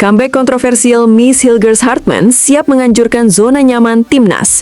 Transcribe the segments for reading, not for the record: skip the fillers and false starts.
Comeback kontroversial Miss Hilgers Hartman siap menganjurkan zona nyaman timnas.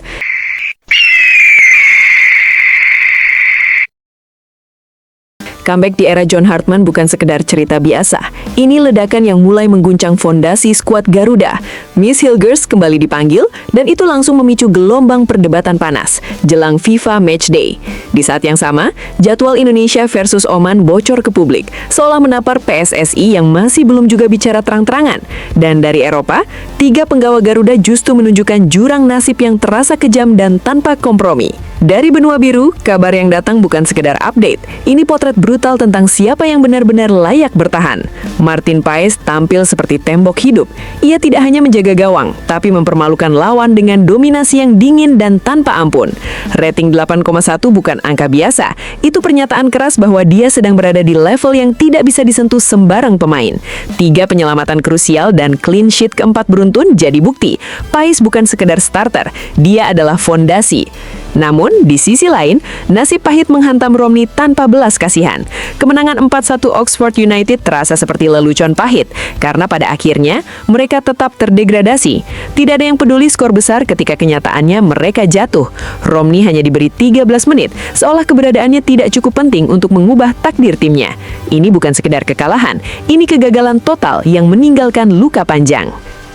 Comeback di era John Hartman bukan sekedar cerita biasa. Ini ledakan yang mulai mengguncang fondasi skuad Garuda. Miss Hilgers kembali dipanggil, dan itu langsung memicu gelombang perdebatan panas jelang FIFA Matchday. Di saat yang sama, jadwal Indonesia versus Oman bocor ke publik, seolah menapar PSSI yang masih belum juga bicara terang-terangan. Dan dari Eropa, 3 penggawa Garuda justru menunjukkan jurang nasib yang terasa kejam dan tanpa kompromi. Dari benua biru, kabar yang datang bukan sekedar update. Ini potret brutal tentang siapa yang benar-benar layak bertahan. Martin Paes tampil seperti tembok hidup. Ia tidak hanya menjaga gawang, tapi mempermalukan lawan dengan dominasi yang dingin dan tanpa ampun. Rating 8,1 bukan angka biasa. Itu pernyataan keras bahwa dia sedang berada di level yang tidak bisa disentuh sembarang pemain. 3 penyelamatan krusial dan clean sheet keempat beruntun jadi bukti. Paes bukan sekedar starter, dia adalah fondasi. Namun, di sisi lain, nasib pahit menghantam Romney tanpa belas kasihan. Kemenangan 4-1 Oxford United terasa seperti lelucon pahit, karena pada akhirnya mereka tetap terdegradasi. Tidak ada yang peduli skor besar ketika kenyataannya mereka jatuh. Romney hanya diberi 13 menit, seolah keberadaannya tidak cukup penting untuk mengubah takdir timnya. Ini bukan sekedar kekalahan, ini kegagalan total yang meninggalkan luka panjang.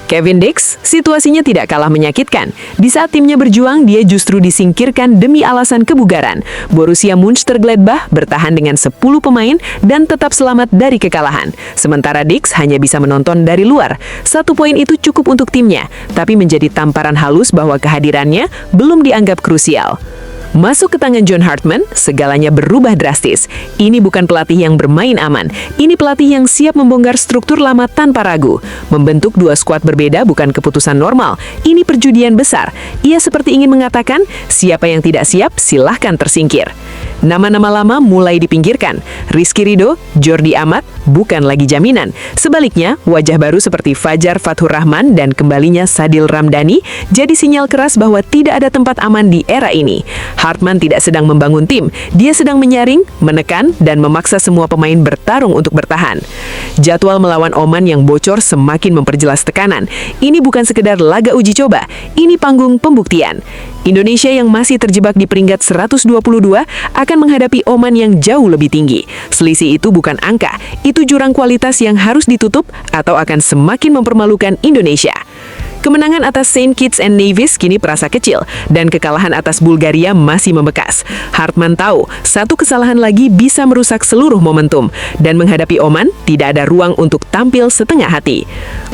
Kevin Dix, situasinya tidak kalah menyakitkan. Di saat timnya berjuang, dia justru disingkirkan demi alasan kebugaran. Borussia Mönchengladbach bertahan dengan 10 pemain dan tetap selamat dari kekalahan. Sementara Dix hanya bisa menonton dari luar. 1 poin itu cukup untuk timnya, tapi menjadi tamparan halus bahwa kehadirannya belum dianggap krusial. Masuk ke tangan John Hartman, segalanya berubah drastis. Ini bukan pelatih yang bermain aman. Ini pelatih yang siap membongkar struktur lama tanpa ragu. Membentuk 2 skuad berbeda bukan keputusan normal. Ini perjudian besar. Ia seperti ingin mengatakan, siapa yang tidak siap, silahkan tersingkir. Nama-nama lama mulai dipinggirkan. Rizky Ridho, Jordi Amat, bukan lagi jaminan. Sebaliknya, wajah baru seperti Fajar Fathur Rahman dan kembalinya Sadil Ramdhani jadi sinyal keras bahwa tidak ada tempat aman di era ini. Hartman tidak sedang membangun tim, dia sedang menyaring, menekan, dan memaksa semua pemain bertarung untuk bertahan. Jadwal melawan Oman yang bocor semakin memperjelas tekanan. Ini bukan sekedar laga uji coba, ini panggung pembuktian. Indonesia yang masih terjebak di peringkat 122 akan menghadapi Oman yang jauh lebih tinggi. Selisih itu bukan angka, itu jurang kualitas yang harus ditutup atau akan semakin mempermalukan Indonesia. Kemenangan atas Saint Kitts and Nevis kini terasa kecil, dan kekalahan atas Bulgaria masih membekas. Hartman tahu, satu kesalahan lagi bisa merusak seluruh momentum, dan menghadapi Oman tidak ada ruang untuk tampil setengah hati.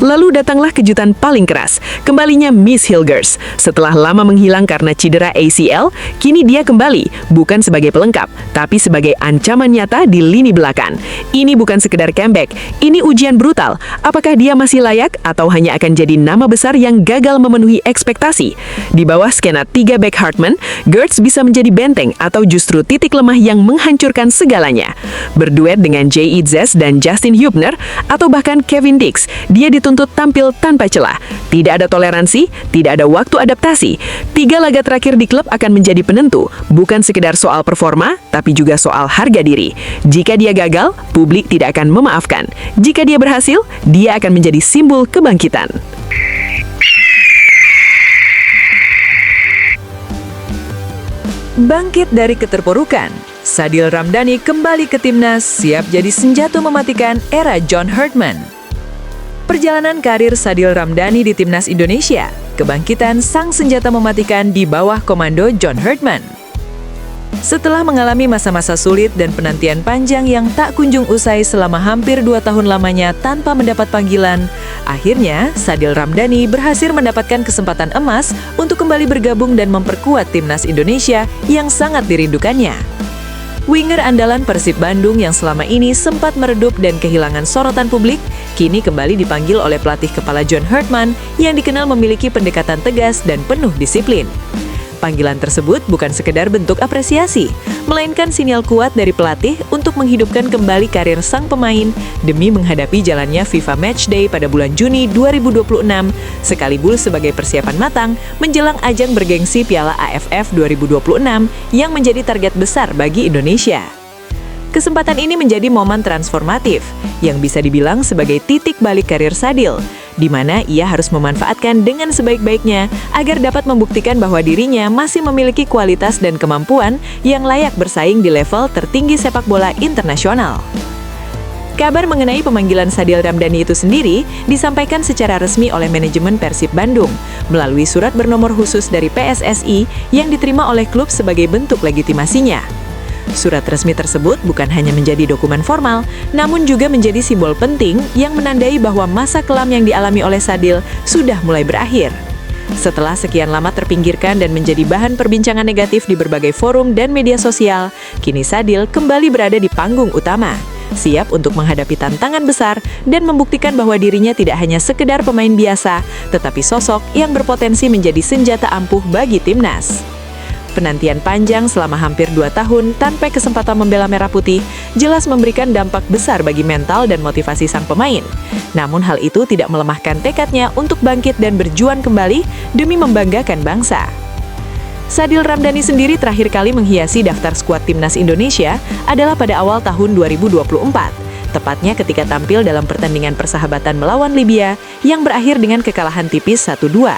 Lalu datanglah kejutan paling keras, kembalinya Miss Hilgers. Setelah lama menghilang karena cedera ACL, kini dia kembali, bukan sebagai pelengkap, tapi sebagai ancaman nyata di lini belakang. Ini bukan sekedar comeback, ini ujian brutal. Apakah dia masih layak atau hanya akan jadi nama besar yang gagal memenuhi ekspektasi? Di bawah skena 3 back Hartman, Gertz bisa menjadi benteng atau justru titik lemah yang menghancurkan segalanya. Berduet dengan J.E. Zes dan Justin Hubner, atau bahkan Kevin Dix, dia dituntut tampil tanpa celah. Tidak ada toleransi, tidak ada waktu adaptasi. 3 laga terakhir di klub akan menjadi penentu, bukan sekedar soal performa, tapi juga soal harga diri. Jika dia gagal, publik tidak akan memaafkan. Jika dia berhasil, dia akan menjadi simbol kebangkitan. Bangkit dari keterpurukan, Sadil Ramdhani kembali ke timnas, siap jadi senjata mematikan era John Hartman. Perjalanan karir Sadil Ramdhani di timnas Indonesia, kebangkitan sang senjata mematikan di bawah komando John Hartman. Setelah mengalami masa-masa sulit dan penantian panjang yang tak kunjung usai selama hampir 2 tahun lamanya tanpa mendapat panggilan, akhirnya Sadil Ramdhani berhasil mendapatkan kesempatan emas untuk kembali bergabung dan memperkuat timnas Indonesia yang sangat dirindukannya. Winger andalan Persib Bandung yang selama ini sempat meredup dan kehilangan sorotan publik, kini kembali dipanggil oleh pelatih kepala John Hartman yang dikenal memiliki pendekatan tegas dan penuh disiplin. Panggilan tersebut bukan sekedar bentuk apresiasi, melainkan sinyal kuat dari pelatih untuk menghidupkan kembali karir sang pemain demi menghadapi jalannya FIFA Matchday pada bulan Juni 2026, sekaligus sebagai persiapan matang menjelang ajang bergengsi Piala AFF 2026 yang menjadi target besar bagi Indonesia. Kesempatan ini menjadi momen transformatif yang bisa dibilang sebagai titik balik karir Sadil. di mana ia harus memanfaatkan dengan sebaik-baiknya agar dapat membuktikan bahwa dirinya masih memiliki kualitas dan kemampuan yang layak bersaing di level tertinggi sepak bola internasional. Kabar mengenai pemanggilan Sadil Ramdhani itu sendiri disampaikan secara resmi oleh manajemen Persib Bandung melalui surat bernomor khusus dari PSSI yang diterima oleh klub sebagai bentuk legitimasinya. Surat resmi tersebut bukan hanya menjadi dokumen formal, namun juga menjadi simbol penting yang menandai bahwa masa kelam yang dialami oleh Sadil sudah mulai berakhir. Setelah sekian lama terpinggirkan dan menjadi bahan perbincangan negatif di berbagai forum dan media sosial, kini Sadil kembali berada di panggung utama, siap untuk menghadapi tantangan besar dan membuktikan bahwa dirinya tidak hanya sekedar pemain biasa, tetapi sosok yang berpotensi menjadi senjata ampuh bagi timnas. Penantian panjang selama hampir 2 tahun tanpa kesempatan membela Merah Putih jelas memberikan dampak besar bagi mental dan motivasi sang pemain. Namun hal itu tidak melemahkan tekadnya untuk bangkit dan berjuang kembali demi membanggakan bangsa. Sadil Ramdhani sendiri terakhir kali menghiasi daftar skuad timnas Indonesia adalah pada awal tahun 2024, tepatnya ketika tampil dalam pertandingan persahabatan melawan Libya yang berakhir dengan kekalahan tipis 1-2.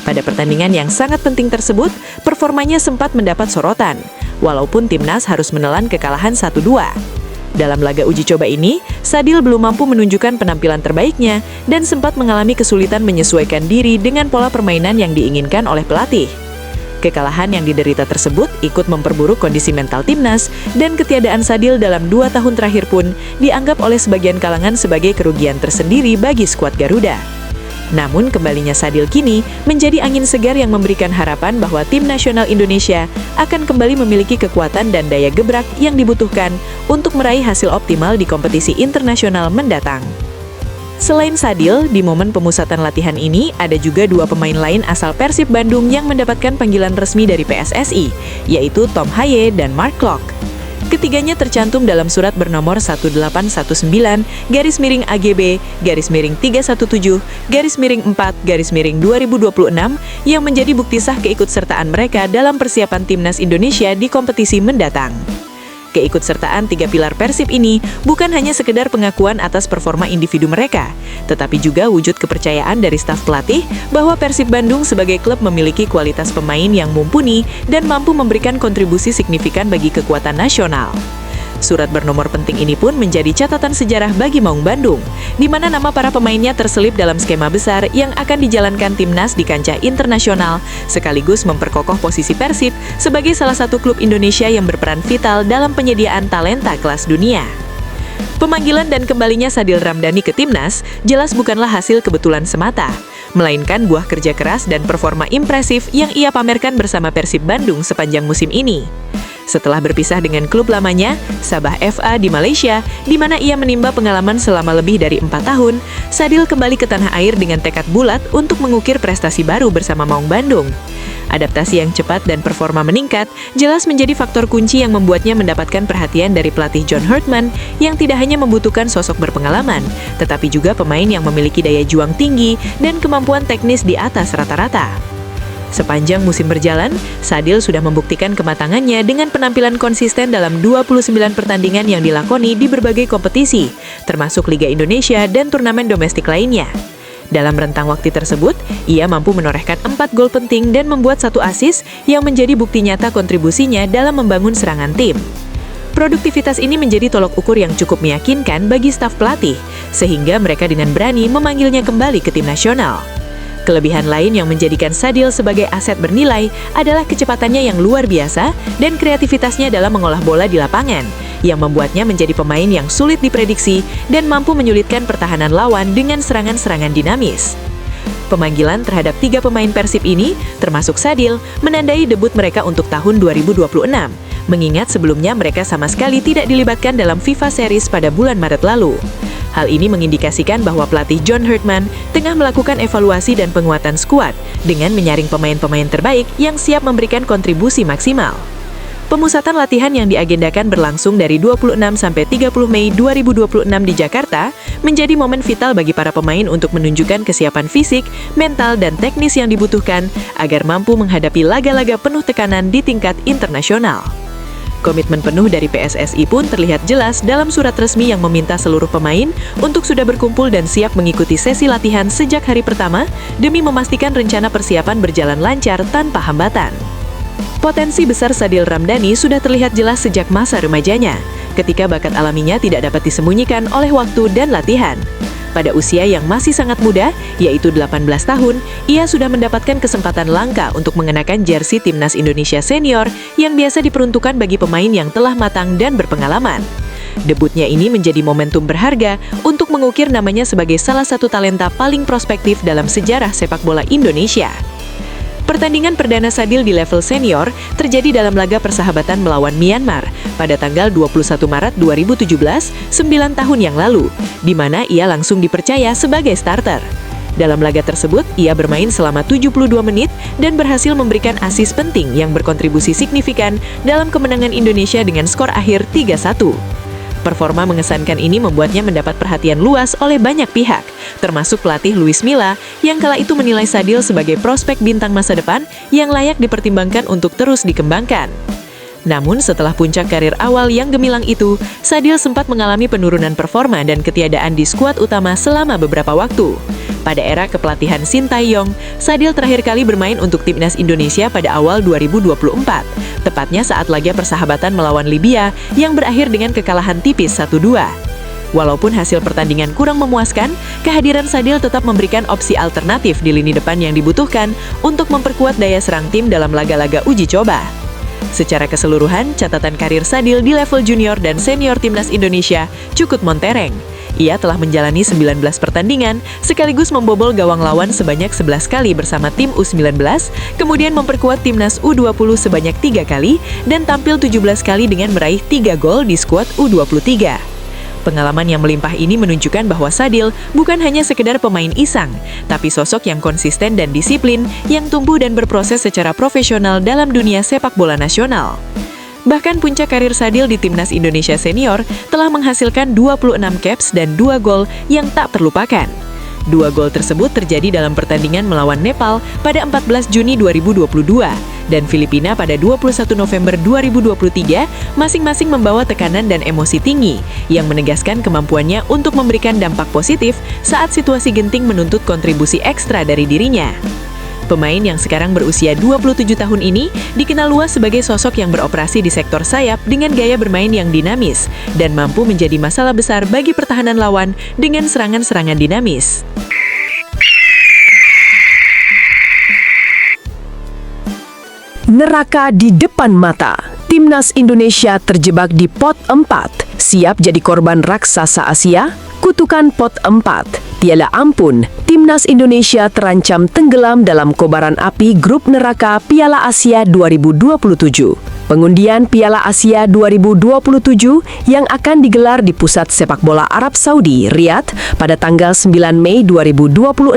Pada pertandingan yang sangat penting tersebut, performanya sempat mendapat sorotan, walaupun timnas harus menelan kekalahan 1-2. Dalam laga uji coba ini, Sadil belum mampu menunjukkan penampilan terbaiknya dan sempat mengalami kesulitan menyesuaikan diri dengan pola permainan yang diinginkan oleh pelatih. Kekalahan yang diderita tersebut ikut memperburuk kondisi mental timnas dan ketiadaan Sadil dalam 2 tahun terakhir pun dianggap oleh sebagian kalangan sebagai kerugian tersendiri bagi skuad Garuda. Namun kembalinya Sadil kini menjadi angin segar yang memberikan harapan bahwa tim nasional Indonesia akan kembali memiliki kekuatan dan daya gebrak yang dibutuhkan untuk meraih hasil optimal di kompetisi internasional mendatang. Selain Sadil, di momen pemusatan latihan ini ada juga 2 pemain lain asal Persib Bandung yang mendapatkan panggilan resmi dari PSSI, yaitu Tom Haye dan Mark Klok. Ketiganya tercantum dalam surat bernomor 1819-AGB-317-4-2026 yang menjadi bukti sah keikutsertaan mereka dalam persiapan timnas Indonesia di kompetisi mendatang. Keikutsertaan 3 pilar Persib ini bukan hanya sekedar pengakuan atas performa individu mereka, tetapi juga wujud kepercayaan dari staf pelatih bahwa Persib Bandung sebagai klub memiliki kualitas pemain yang mumpuni dan mampu memberikan kontribusi signifikan bagi kekuatan nasional. Surat bernomor penting ini pun menjadi catatan sejarah bagi Maung Bandung, di mana nama para pemainnya terselip dalam skema besar yang akan dijalankan timnas di kancah internasional, sekaligus memperkokoh posisi Persib sebagai salah satu klub Indonesia yang berperan vital dalam penyediaan talenta kelas dunia. Pemanggilan dan kembalinya Sadil Ramdhani ke timnas jelas bukanlah hasil kebetulan semata, melainkan buah kerja keras dan performa impresif yang ia pamerkan bersama Persib Bandung sepanjang musim ini. Setelah berpisah dengan klub lamanya, Sabah FA di Malaysia, di mana ia menimba pengalaman selama lebih dari 4 tahun, Sadil kembali ke tanah air dengan tekad bulat untuk mengukir prestasi baru bersama Maung Bandung. Adaptasi yang cepat dan performa meningkat jelas menjadi faktor kunci yang membuatnya mendapatkan perhatian dari pelatih John Hurtman yang tidak hanya membutuhkan sosok berpengalaman, tetapi juga pemain yang memiliki daya juang tinggi dan kemampuan teknis di atas rata-rata. Sepanjang musim berjalan, Sadil sudah membuktikan kematangannya dengan penampilan konsisten dalam 29 pertandingan yang dilakoni di berbagai kompetisi, termasuk Liga Indonesia dan turnamen domestik lainnya. Dalam rentang waktu tersebut, ia mampu menorehkan 4 gol penting dan membuat 1 assist yang menjadi bukti nyata kontribusinya dalam membangun serangan tim. Produktivitas ini menjadi tolok ukur yang cukup meyakinkan bagi staf pelatih, sehingga mereka dengan berani memanggilnya kembali ke tim nasional. Kelebihan lain yang menjadikan Sadil sebagai aset bernilai adalah kecepatannya yang luar biasa dan kreativitasnya dalam mengolah bola di lapangan, yang membuatnya menjadi pemain yang sulit diprediksi dan mampu menyulitkan pertahanan lawan dengan serangan-serangan dinamis. Pemanggilan terhadap 3 pemain Persib ini, termasuk Sadil, menandai debut mereka untuk tahun 2026, mengingat sebelumnya mereka sama sekali tidak dilibatkan dalam FIFA Series pada bulan Maret lalu. Hal ini mengindikasikan bahwa pelatih John Hurtman tengah melakukan evaluasi dan penguatan skuad dengan menyaring pemain-pemain terbaik yang siap memberikan kontribusi maksimal. Pemusatan latihan yang diagendakan berlangsung dari 26 sampai 30 Mei 2026 di Jakarta menjadi momen vital bagi para pemain untuk menunjukkan kesiapan fisik, mental, dan teknis yang dibutuhkan agar mampu menghadapi laga-laga penuh tekanan di tingkat internasional. Komitmen penuh dari PSSI pun terlihat jelas dalam surat resmi yang meminta seluruh pemain untuk sudah berkumpul dan siap mengikuti sesi latihan sejak hari pertama demi memastikan rencana persiapan berjalan lancar tanpa hambatan. Potensi besar Sadil Ramdhani sudah terlihat jelas sejak masa remajanya, ketika bakat alaminya tidak dapat disembunyikan oleh waktu dan latihan. Pada usia yang masih sangat muda, yaitu 18 tahun, ia sudah mendapatkan kesempatan langka untuk mengenakan jersey Timnas Indonesia Senior yang biasa diperuntukkan bagi pemain yang telah matang dan berpengalaman. Debutnya ini menjadi momentum berharga untuk mengukir namanya sebagai salah satu talenta paling prospektif dalam sejarah sepak bola Indonesia. Pertandingan perdana Sadil di level senior terjadi dalam laga persahabatan melawan Myanmar pada tanggal 21 Maret 2017, 9 tahun yang lalu, di mana ia langsung dipercaya sebagai starter. Dalam laga tersebut, ia bermain selama 72 menit dan berhasil memberikan assist penting yang berkontribusi signifikan dalam kemenangan Indonesia dengan skor akhir 3-1. Performa mengesankan ini membuatnya mendapat perhatian luas oleh banyak pihak, termasuk pelatih Luis Milla yang kala itu menilai Sadil sebagai prospek bintang masa depan yang layak dipertimbangkan untuk terus dikembangkan. Namun setelah puncak karir awal yang gemilang itu, Sadil sempat mengalami penurunan performa dan ketiadaan di skuad utama selama beberapa waktu. Pada era kepelatihan Sintayong, Sadil terakhir kali bermain untuk Timnas Indonesia pada awal 2024, tepatnya saat laga persahabatan melawan Libya yang berakhir dengan kekalahan tipis 1-2. Walaupun hasil pertandingan kurang memuaskan, kehadiran Sadil tetap memberikan opsi alternatif di lini depan yang dibutuhkan untuk memperkuat daya serang tim dalam laga-laga uji coba. Secara keseluruhan, catatan karir Sadil di level junior dan senior Timnas Indonesia cukup montereng. Ia telah menjalani 19 pertandingan, sekaligus membobol gawang lawan sebanyak 11 kali bersama tim U19, kemudian memperkuat Timnas U20 sebanyak 3 kali, dan tampil 17 kali dengan meraih 3 gol di skuad U23. Pengalaman yang melimpah ini menunjukkan bahwa Sadil bukan hanya sekedar pemain iseng, tapi sosok yang konsisten dan disiplin yang tumbuh dan berproses secara profesional dalam dunia sepak bola nasional. Bahkan puncak karir Sadil di Timnas Indonesia Senior telah menghasilkan 26 caps dan 2 gol yang tak terlupakan. 2 gol tersebut terjadi dalam pertandingan melawan Nepal pada 14 Juni 2022 dan Filipina pada 21 November 2023, masing-masing membawa tekanan dan emosi tinggi yang menegaskan kemampuannya untuk memberikan dampak positif saat situasi genting menuntut kontribusi ekstra dari dirinya. Pemain yang sekarang berusia 27 tahun ini dikenal luas sebagai sosok yang beroperasi di sektor sayap dengan gaya bermain yang dinamis dan mampu menjadi masalah besar bagi pertahanan lawan dengan serangan-serangan dinamis. Neraka di depan mata. Timnas Indonesia terjebak di pot 4, siap jadi korban raksasa Asia? Kutukan pot 4. Tiada ampun, Timnas Indonesia terancam tenggelam dalam kobaran api grup neraka Piala Asia 2027. Pengundian Piala Asia 2027 yang akan digelar di Pusat Sepak Bola Arab Saudi, Riyadh, pada tanggal 9 Mei 2026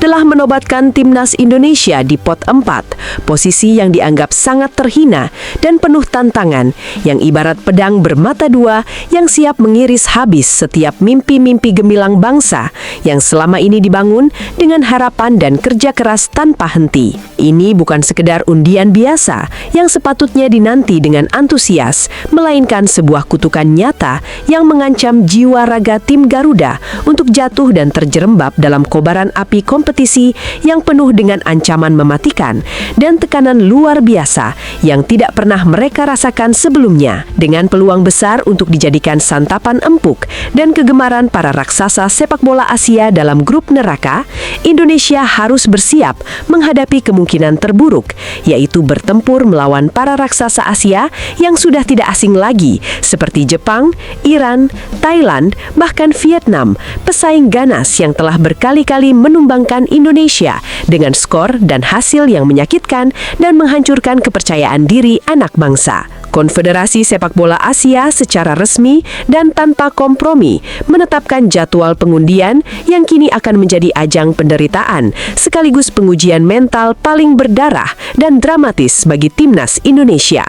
telah menobatkan Timnas Indonesia di pot 4, posisi yang dianggap sangat terhina dan penuh tantangan, yang ibarat pedang bermata dua yang siap mengiris habis setiap mimpi-mimpi gemilang bangsa yang selama ini dibangun dengan harapan dan kerja keras tanpa henti. Ini bukan sekedar undian biasa yang sepatutnya dinanti dengan antusias, melainkan sebuah kutukan nyata yang mengancam jiwa raga tim Garuda untuk jatuh dan terjerembab dalam kobaran api kompetisi yang penuh dengan ancaman mematikan dan tekanan luar biasa yang tidak pernah mereka rasakan sebelumnya. Dengan peluang besar untuk dijadikan santapan empuk dan kegemaran para raksasa sepak bola Asia dalam grup neraka, Indonesia harus bersiap menghadapi kemungkinan terburuk, yaitu bertempur melawan para raksasa Asia yang sudah tidak asing lagi, seperti Jepang, Iran, Thailand, bahkan Vietnam, pesaing ganas yang telah berkali-kali menumbangkan Indonesia dengan skor dan hasil yang menyakitkan dan menghancurkan kepercayaan diri anak bangsa. Konfederasi Sepak Bola Asia secara resmi dan tanpa kompromi menetapkan jadwal pengundian yang kini akan menjadi ajang penderitaan sekaligus pengujian mental paling berdarah dan dramatis bagi Timnas Indonesia.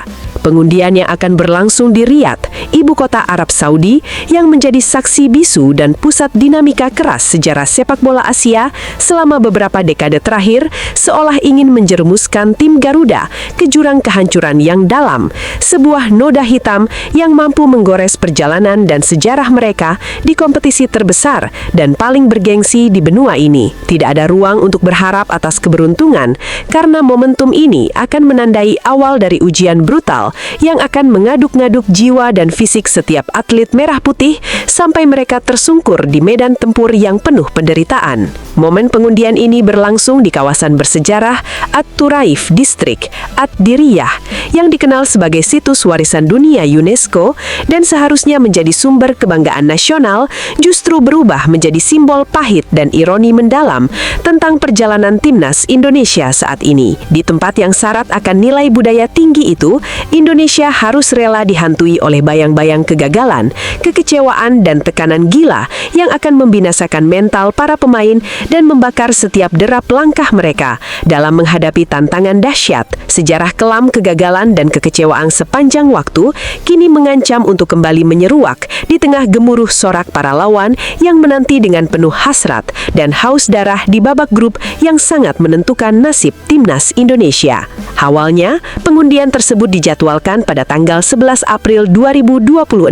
Pengundian yang akan berlangsung di Riyadh, ibu kota Arab Saudi, yang menjadi saksi bisu dan pusat dinamika keras sejarah sepak bola Asia selama beberapa dekade terakhir, seolah ingin menjerumuskan tim Garuda ke jurang kehancuran yang dalam, sebuah noda hitam yang mampu menggores perjalanan dan sejarah mereka di kompetisi terbesar dan paling bergengsi di benua ini. Tidak ada ruang untuk berharap atas keberuntungan, karena momentum ini akan menandai awal dari ujian brutal yang akan mengaduk-ngaduk jiwa dan fisik setiap atlet merah putih sampai mereka tersungkur di medan tempur yang penuh penderitaan. Momen pengundian ini berlangsung di kawasan bersejarah At-Turaif Distrik Ad-Diriyah yang dikenal sebagai situs warisan dunia UNESCO dan seharusnya menjadi sumber kebanggaan nasional, justru berubah menjadi simbol pahit dan ironi mendalam tentang perjalanan timnas Indonesia saat ini. Di tempat yang syarat akan nilai budaya tinggi itu, Indonesia harus rela dihantui oleh bayang-bayang kegagalan, kekecewaan, dan tekanan gila yang akan membinasakan mental para pemain dan membakar setiap derap langkah mereka dalam menghadapi tantangan dahsyat. Sejarah kelam kegagalan dan kekecewaan sepanjang waktu kini mengancam untuk kembali menyeruak di tengah gemuruh sorak para lawan yang menanti dengan penuh hasrat dan haus darah di babak grup yang sangat menentukan nasib timnas Indonesia. Awalnya, pengundian tersebut dijadwalkan pada tanggal 11 April 2026.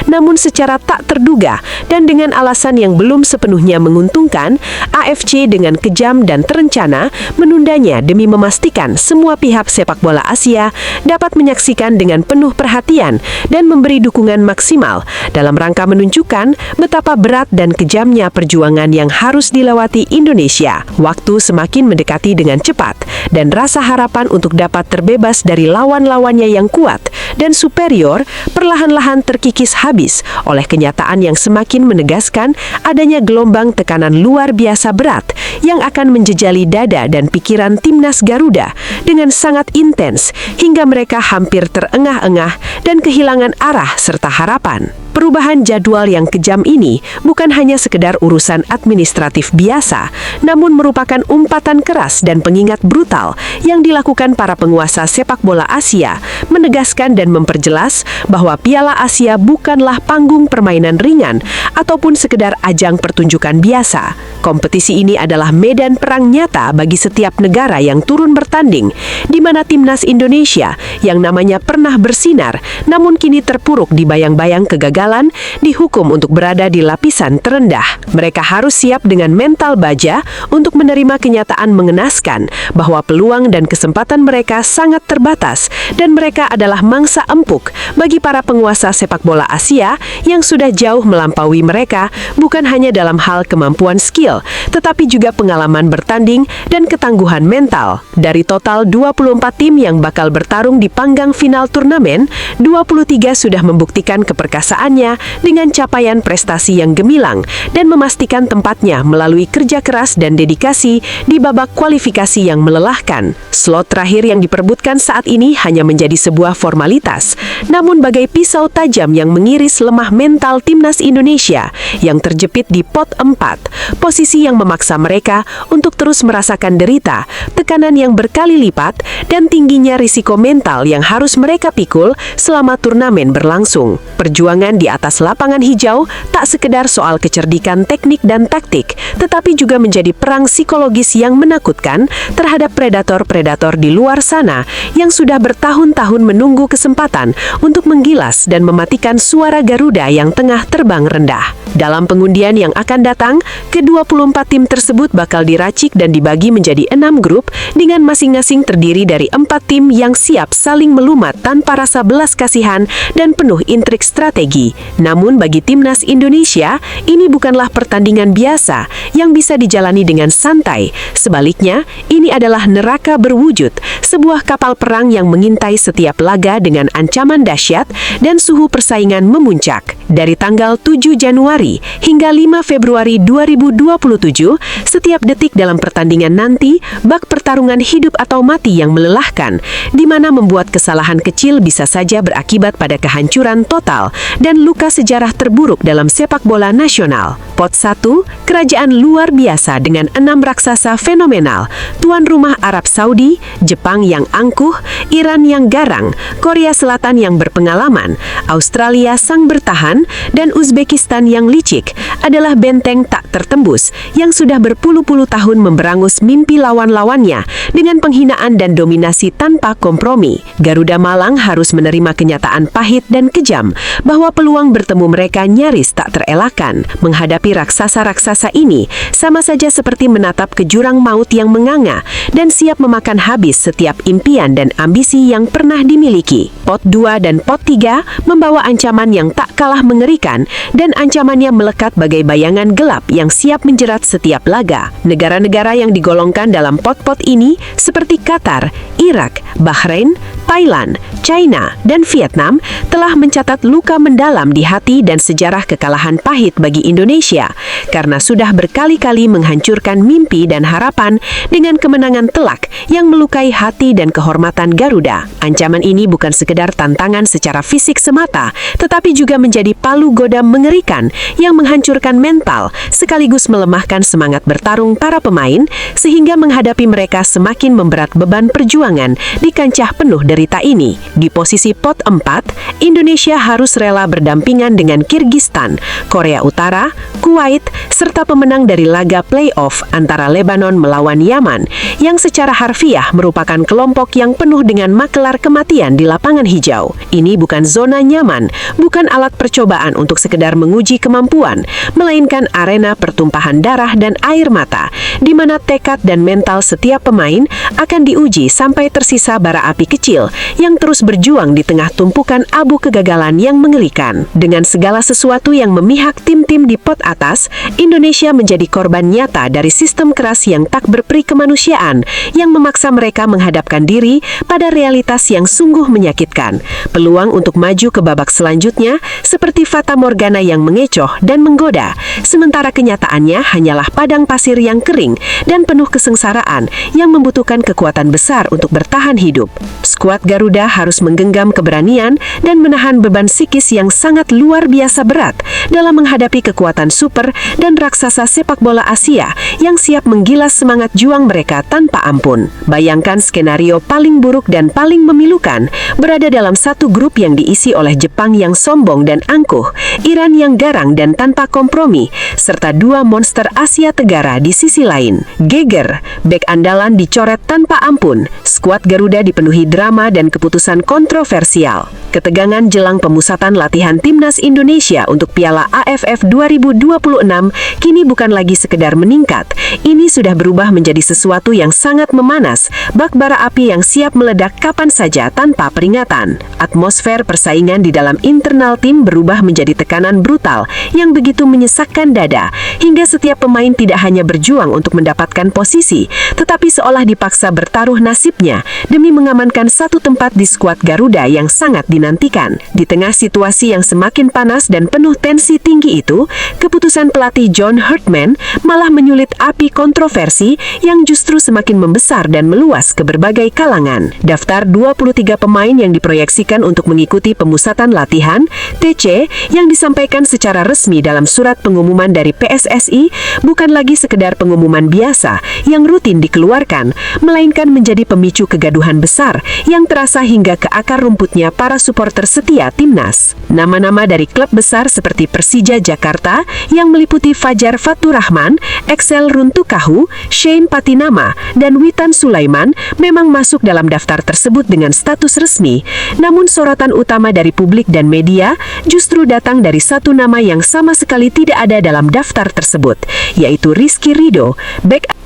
Namun secara tak terduga dan dengan alasan yang belum sepenuhnya menguntungkan, AFC dengan kejam dan terencana menundanya demi memastikan semua pihak sepak bola Asia dapat menyaksikan dengan penuh perhatian dan memberi dukungan maksimal dalam rangka menunjukkan betapa berat dan kejamnya perjuangan yang harus dilewati Indonesia. Waktu semakin mendekati dengan cepat dan rasa harapan untuk dapat terbebas dari lawan-lawannya yang kuat dan superior perlahan-lahan terkikis habis oleh kenyataan yang semakin menegaskan adanya gelombang tekanan luar biasa berat yang akan menjejali dada dan pikiran timnas Garuda dengan sangat intens hingga mereka hampir terengah-engah dan kehilangan arah serta harapan. Perubahan jadwal yang kejam ini bukan hanya sekedar urusan administratif biasa, namun merupakan umpatan keras dan pengingat brutal yang dilakukan para penguasa sepak bola Asia, menegaskan dan memperjelas bahwa Piala Asia bukanlah panggung permainan ringan ataupun sekedar ajang pertunjukan biasa. Kompetisi ini adalah medan perang nyata bagi setiap negara yang turun bertanding, di mana timnas Indonesia yang namanya pernah bersinar, namun kini terpuruk di bayang-bayang kegagalan, dihukum untuk berada di lapisan terendah. Mereka harus siap dengan mental baja untuk menerima kenyataan mengenaskan bahwa peluang dan kesempatan mereka sangat terbatas dan mereka adalah mangsa empuk bagi para penguasa sepak bola Asia yang sudah jauh melampaui mereka bukan hanya dalam hal kemampuan skill, tetapi juga pengalaman bertanding dan ketangguhan mental. Dari total 24 tim yang bakal bertarung di panggang final turnamen, 23 sudah membuktikan keperkasaannya dengan capaian prestasi yang gemilang dan memastikan tempatnya melalui kerja keras dan dedikasi di babak kualifikasi yang melelahkan. Slot terakhir yang diperebutkan saat ini hanya menjadi sebuah formalitas, namun bagai pisau tajam yang mengiris lemah mental timnas Indonesia yang terjepit di pot 4, posisi yang memaksa mereka untuk terus merasakan derita, tekanan yang berkali lipat, dan tingginya risiko mental yang harus mereka pikul selama turnamen berlangsung. Perjuangan di atas lapangan hijau tak sekedar soal kecerdikan teknik dan taktik, tetapi juga menjadi perang psikologis yang menakutkan terhadap predator-predator di luar sana yang sudah bertahun-tahun menunggu kesempatan untuk menggilas dan mematikan suara Garuda yang tengah terbang rendah. Dalam pengundian yang akan datang, ke-24 tim tersebut bakal diracik dan dibagi menjadi 6 grup dengan masing-masing terdiri dari 4 tim yang siap saling melumat tanpa rasa belas kasihan dan penuh intrik strategi. Namun bagi timnas Indonesia, ini bukanlah pertandingan biasa yang bisa dijalani dengan santai. Sebaliknya, ini adalah neraka berwujud, sebuah kapal perang yang mengintai setiap laga dengan ancaman dahsyat dan suhu persaingan memuncak. Dari tanggal 7 Januari hingga 5 Februari 2027, setiap detik dalam pertandingan nanti bak pertarungan hidup atau mati yang melelahkan, di mana membuat kesalahan kecil bisa saja berakibat pada kehancuran total dan luka sejarah terburuk dalam sepak bola nasional. Pot 1, kerajaan luar biasa dengan 6 raksasa fenomenal, tuan rumah Arab Saudi, Jepang yang angkuh, Iran yang garang, Korea Korea Selatan yang berpengalaman, Australia sang bertahan, dan Uzbekistan yang licik adalah benteng tak tertembus yang sudah berpuluh-puluh tahun memberangus mimpi lawan-lawannya dengan penghinaan dan dominasi tanpa kompromi. Garuda Malang harus menerima kenyataan pahit dan kejam bahwa peluang bertemu mereka nyaris tak terelakkan. Menghadapi raksasa-raksasa ini sama saja seperti menatap ke jurang maut yang menganga dan siap memakan habis setiap impian dan ambisi yang pernah dimiliki. Pot 2 dan Pot 3 membawa ancaman yang tak kalah mengerikan dan ancamannya melekat bagai bayangan gelap yang siap menjerat setiap laga. Negara-negara yang digolongkan dalam pot-pot ini seperti Qatar, Irak, Bahrain, Thailand, China, dan Vietnam telah mencatat luka mendalam di hati dan sejarah kekalahan pahit bagi Indonesia karena sudah berkali-kali menghancurkan mimpi dan harapan dengan kemenangan telak yang melukai hati dan kehormatan Garuda. Ancaman ini bukan sekedar tantangan secara fisik semata, tetapi juga menjadi palu godam mengerikan yang menghancurkan mental sekaligus melemahkan semangat bertarung para pemain sehingga menghadapi mereka semakin memberat beban perjuangan di kancah penuh derita ini. Di posisi pot 4, Indonesia harus rela berdampingan dengan Kirgistan, Korea Utara, Kuwait, serta pemenang dari laga playoff antara Lebanon melawan Yaman, yang secara harfiah merupakan kelompok yang penuh dengan makelar kematian di lapangan hijau. Ini bukan zona nyaman, bukan alat percobaan untuk sekedar menguji kemampuan, melainkan arena pertumpahan darah dan air mata, di mana tekad dan mental setiap pemain akan diuji sampai tersisa bara api kecil yang terus berjuang di tengah tumpukan abu kegagalan yang mengerikan. Dengan segala sesuatu yang memihak tim-tim di pot atas, Indonesia menjadi korban nyata dari sistem keras yang tak berperi kemanusiaan yang memaksa mereka menghadapkan diri pada realitas yang sungguh menyakitkan. Peluang untuk maju ke babak selanjutnya seperti fata morgana yang mengecoh dan menggoda, sementara kenyataannya hanyalah padang pasir yang kering dan penuh kesengsaraan yang membutuhkan kekuatan besar untuk bertahan hidup. Skuad Garuda harus menggenggam keberanian dan menahan beban psikis yang sangat luar biasa berat dalam menghadapi kekuatan super dan raksasa sepak bola Asia yang siap menggilas semangat juang mereka tanpa ampun. Bayangkan skenario paling buruk dan paling memilukan, berada dalam satu grup yang diisi oleh Jepang yang sombong dan angkuh, Iran yang garang dan tanpa kompromi, serta dua monster Asia Tenggara di sisi lain. Geger, bek andalan dicoret tanpa ampun. Skuad Garuda dipenuhi drama dan keputusan kontroversial. Ketegangan jelang pemusatan latihan timnas Indonesia untuk Piala AFF 2026 kini bukan lagi sekedar meningkat. Ini sudah berubah menjadi sesuatu yang sangat memanas, bak bara api yang siap meledak kapan saja tanpa peringatan. Atmosfer persaingan di dalam internal tim berubah menjadi tekanan brutal yang begitu menyesakkan dada, hingga setiap pemain tidak hanya berjuang untuk mendapatkan posisi, tetapi seolah dipaksa bertaruh nasibnya demi mengamankan satu tempat di skuad Garuda yang sangat dinantikan. Di tengah situasi yang semakin panas dan penuh tensi tinggi itu, keputusan pelatih John Hartman malah menyulit api kontroversi yang justru semakin membesar dan meluas ke berbagai kalangan. Daftar 23 pemain yang diproyeksikan untuk mengikuti pemusatan latihan (TC) yang disampaikan secara resmi dalam surat pengumuman dari PSSI bukan lagi sekedar pengumuman biasa yang rutin dikeluarkan, melainkan menjadi pemicu kegaduhan besar yang terasa hingga ke akar rumputnya para supporter setia timnas. Nama-nama dari klub besar seperti Persija Jakarta yang meliputi Fajar Faturrahman, Excel Runtukahu, Shane Patinama, dan Witan Sulaiman memang masuk dalam daftar tersebut dengan status resmi. Namun sorotan utama dari publik dan media justru datang dari satu nama yang sama sekali tidak ada dalam daftar tersebut, yaitu Rizky Ridho, bek